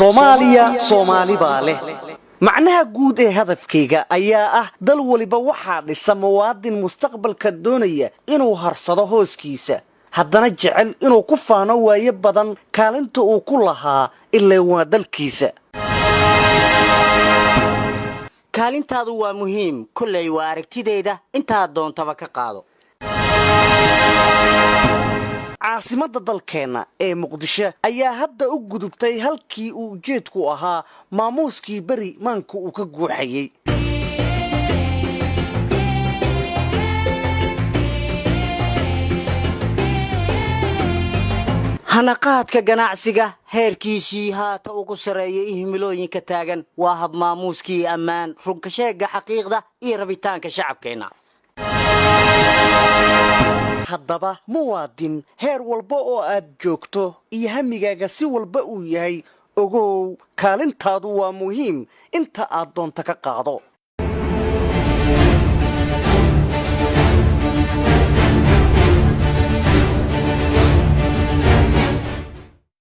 Soomaaliya Soomaali baa leh macnaha guud ee hadafkayga ayaa ah dal waliba waxa dhisa muwaadin mustaqbalka doonaya inuu harsado hooskiisa haddana jecel inuu ku faano waaye badan kaalinta uu ku lahaa ilaa waa dalkiisa kaalintaadu waa muhiim kullay waa aragtideeda inta doontaba ka qaado caasimada dalkeena ee Muqdisho ayaa hadda u gudubtay halkii uu jeedku ahaa maamuuskii bari maanku uu ka guuxayay hanaqaadka ganacsiga heerkiisii haata ugu sareeyay himilooyinka taagan waa hab maamuuskii ammaan runka sheega xaqiiqda iyo rabitaanka shacabkeena haddaba muwaadin heer walba oo aad joogto iyo hamigaaga si walba uu yahay ogow kaalintaadu waa muhiim inta aad doonto ka qaado